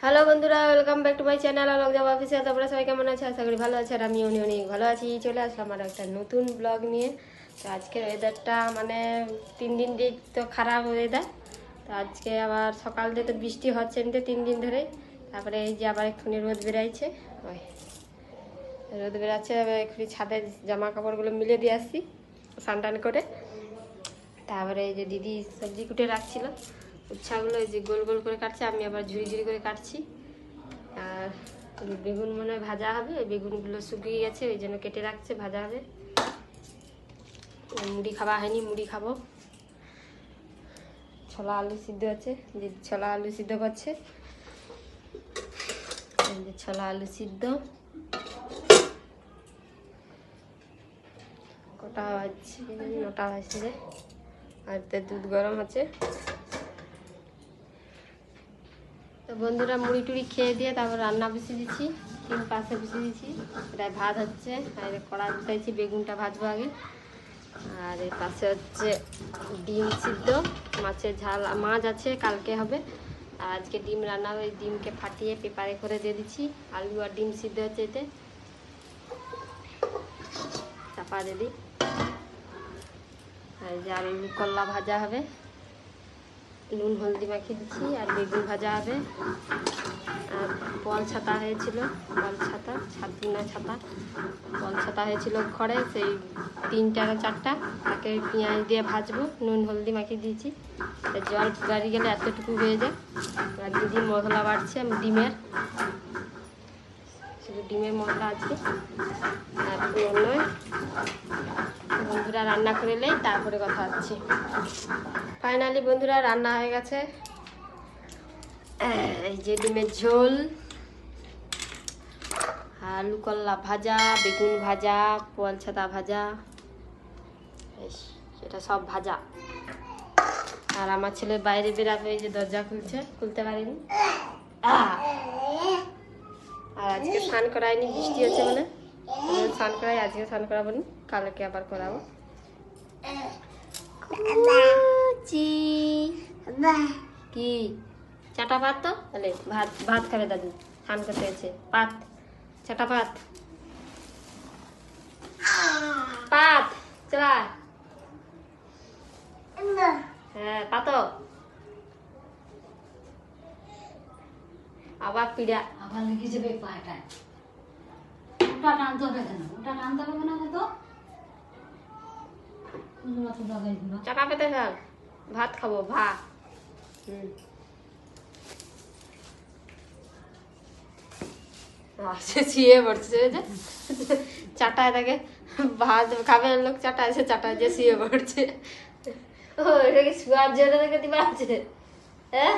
Hello বন্ধুরা, welcome back to my channel Alok job official. তোমরা সবাই কেমন আছো? আশা করি ভালো আছে। আর আমি অনেক ভালো আছি। চলে আসলাম আর একটা নতুন ব্লগ নিয়ে। তো আজকের ওয়েদারটা মানে 3 দিন তো খারাপ ওয়েদার। তো আজকে আবার সকাল থেকে তো বৃষ্টি হচ্ছে এমনিতে 3 দিন ধরে। তারপরে এই যে আবার এক্ষুনি রোদ বেরাইছে, ওই রোদ বেরাচ্ছে। এক্ষুনি ছাদে জামা কাপড়গুলো মিলে দিয়ে আসছি স্নান টান করে। তারপরে এই যে দিদি সবজি কুটে রাখছিল, উচ্ছাগুলো এই যে গোল গোল করে কাটছে, আমি আবার ঝুড়ি ঝুড়ি করে কাটছি। আর বেগুন মনে হয় ভাজা হবে, ওই বেগুনগুলো শুকিয়ে গেছে ওই জন্য কেটে রাখছে, ভাজা হবে। মুড়ি খাওয়া হয়নি, মুড়ি খাবো। ছোলা আলু সিদ্ধ আছে, দিদি ছোলা আলু সিদ্ধ করছে। এই যে ছোলা আলু সিদ্ধ। কটা বাজছে? 9টা বাজছে। আর দুধ গরম আছে। তো বন্ধুরা মুড়ি টুড়ি খেয়ে দিয়ে তারপর রান্না বসিয়ে দিচ্ছি, 3 পাশে বসিয়ে দিচ্ছি। এটায় ভাত হচ্ছে, আর কড়া বসাইছি, বেগুনটা ভাজবো আগে। আর এর পাশে হচ্ছে ডিম সিদ্ধ, মাছের ঝাল, মাছ আছে কালকে হবে। আর আজকে ডিম রান্না হবে, ডিমকে ফাটিয়ে পেপারে করে দিয়ে দিচ্ছি। আলু আর ডিম সিদ্ধ হচ্ছে, এতে চাপা দিয়ে দিই। আর যে আলু করলা ভাজা হবে, নুন হলদি মাখিয়ে দিচ্ছি। আর বেগুন ভাজা হবে। আর বল ছাতা হয়েছিল, বল ছাতা ছাতা বল ছাতা হয়েছিল ঘরে, সেই 3টা না 4টা, তাকে পেঁয়াজ দিয়ে ভাজবো, নুন হলদি মাখিয়ে দিয়েছি। জল বাড়িয়ে গেলে এতটুকু হয়ে যায়। আর দিদি মশলা বাড়ছে, ডিমের, শুধু ডিমের মশলা আছে আর নয়। বন্ধুরা রান্না করে নেই, তারপরে কথা হচ্ছে। ফাইনালি বন্ধুরা রান্না হয়ে গেছে। এই যে ডিমের ঝোল, আলু করলা ভাজা, বেগুন ভাজা, পোয়াল ছাতা ভাজা, এটা সব ভাজা। আর আমার ছেলে বাইরে বেরাবে, এই যে দরজা খুলতে পারেনি। আর আজকে স্নান করায়নি, বৃষ্টি হচ্ছে বলে স্নান করাই। আজকে স্নান করাবো না, কালকে আবার করাবো। কি চাটা ভাত? তো তাহলে ভাত ভাত খাবে দাদু, স্নান করতে হয়েছে। পাত চাটা ভাত, পাত চলা। হ্যাঁ পাতো, আবার পিড়া আবার লেগে যাবে পাটায়। ওটা টানতে হবে কেন? ওটা টানতে হবে না তো? চাটা পেতে থাক, ভাত খাবো, ভাত। শুয়ে পড়ছে যে চাটায়, তাকে ভাত খাবে লোক, চাটায় সে চাটায় যে শুয়ে পড়ছে। ও এটাকে শুয়ার জন্য রেখে দিবা আছে? হ্যাঁ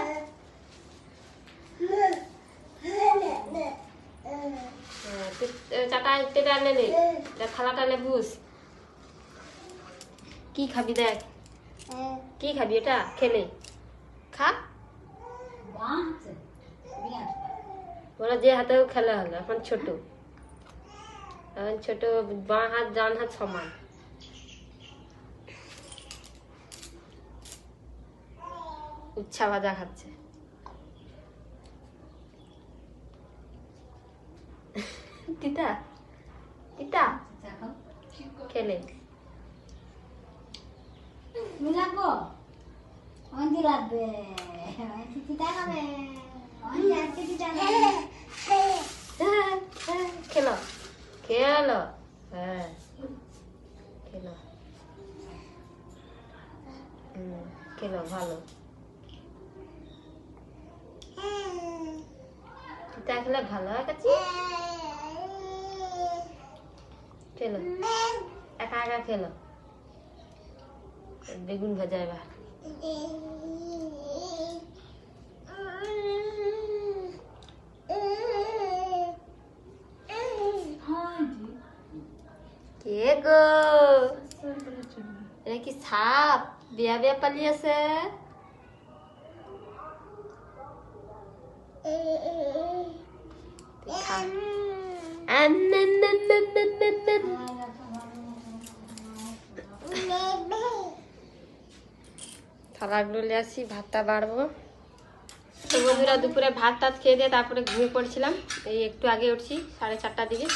চাটায় পেটে আনে নে, থালাটা নে বুঝ। কি খাবি দেখ, কি খাবি এটা খেলে? খা, ওরা যে হাতেও খেলা হলো। এখন ছোট, এখন ছোট, বাঁ হাত ডান হাত সমান। উচ্ছা ভাজা খাচ্ছে। তিতা তিতা খেলে মিলাবো অন্তি লাগবে, তিতা খাবে, আজকে তিতা খেলো খেলো, হ্যাঁ খেলো, খেলো ভালো। তিতা খেলে ভালো হয় কাছে। খেলো একা একা খেলো। বেগুন ভাজা এবার। কে গো, এটা কি সাপ? বিয়া বিয়া পালিয়ে আছে। থালাগুলো নিয়ে আসি, ভাতটা বাড়বো। তো বন্ধুরা দুপুরে ভাত টাত খেয়ে দিয়ে তারপরে ঘুমিয়ে পড়ছিলাম। এই একটু আগে উঠছি 4:30টার দিকে।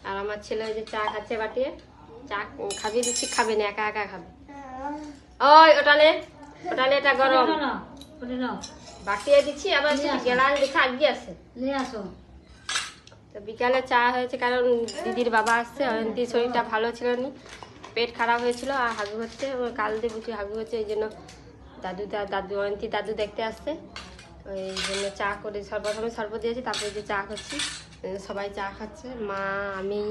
আর আমার ছেলে ওই যে চা খাচ্ছে বাটিয়ে। চা খাবিয়ে দিচ্ছি, খাবে না, একা একা খাবে। ওই ওটালে এটা গরম বাটিয়ে দিচ্ছি, আবার গেলাস দেখে আগে আছে। তো বিকালে চা হয়েছে কারণ দিদির বাবা আসছে। অয়ন্তীর শরীরটা ভালো ছিল না, পেট খারাপ হয়েছিল আর হাগু হচ্ছে। কাল দিয়ে বুঝি হাগু হচ্ছে, এই জন্য অয়ন্তী দাদু দেখতে আসছে। ওই জন্য চা করে প্রথমে শরবত দিয়েছি, তারপরে যে চা খাচ্ছি। সবাই চা খাচ্ছে, মা, আমি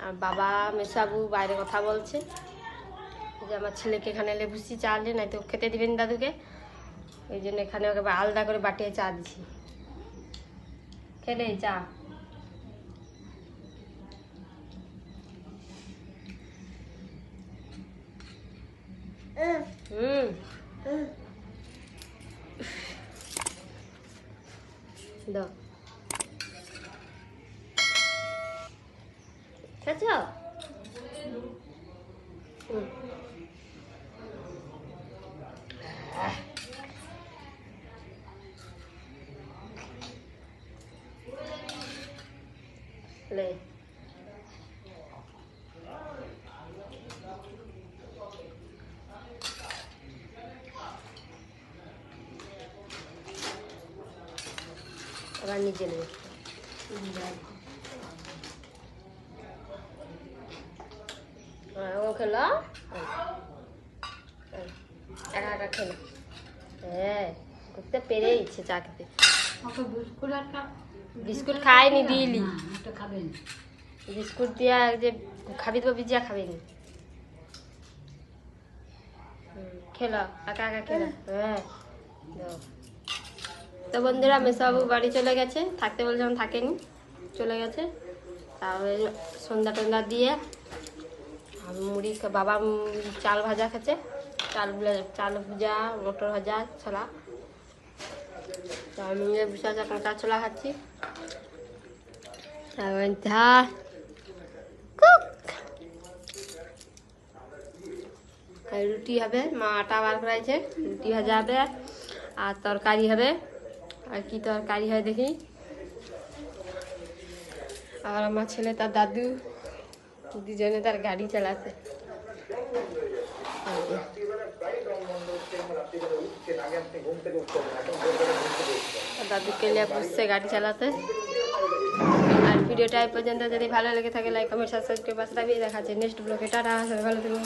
আর বাবা, মেসাবু বাইরে কথা বলছে। যে আমার ছেলেকে এখানে এলে বুঝছি চা আনলে, নাই তো খেতে দিবেন দাদুকে। ওই জন্য এখানে ওকে আলাদা করে বাটিয়ে চা দিছি। খেলে চা দাও। খেয়েছ? লে আবার নিজে নেবে। ও খেলো, একা একা খেলো। হ্যাঁ, করতে পেরে ইচ্ছে চা খেতে। বিস্কুট খায়নি দিলি, বিস্কুট দিয়া যে খাবি তো ভিজিয়া খাবিনি। খেলো, একা একা খেলো। হ্যাঁ। তো বন্ধুরা মেসাবু বাড়ি চলে গেছে, থাকতে বলছিলাম থাকেনি, চলে গেছে। তারপরে সন্ধ্যা টন্দা দিয়ে মুড়ি, বাবা চাল ভাজা খাচ্ছে, চাল ভাজা, মটর ভাজা, ছোলা। তো আমি বসে আছে কাঁচা ছোলা খাচ্ছি। রুটি হবে, মা আটা বার করাইছে, রুটি ভাজা হবে আর তরকারি হবে। আর কি তরকারি হয় দেখি। আর আমার ছেলে তার দাদু দুজনে তার গাড়ি চালাতে। দাদুকে নিয়ে বসছে গাড়ি চালাতে। আর ভিডিওটা এই পর্যন্ত যদি ভালো লেগে থাকে লাইক কমেন্ট সাবস্ক্রাইব করে পাশে থাকবে। দেখা যাচ্ছে নেক্সট ব্লগে। টাটা, সবাই ভালো থাকবেন।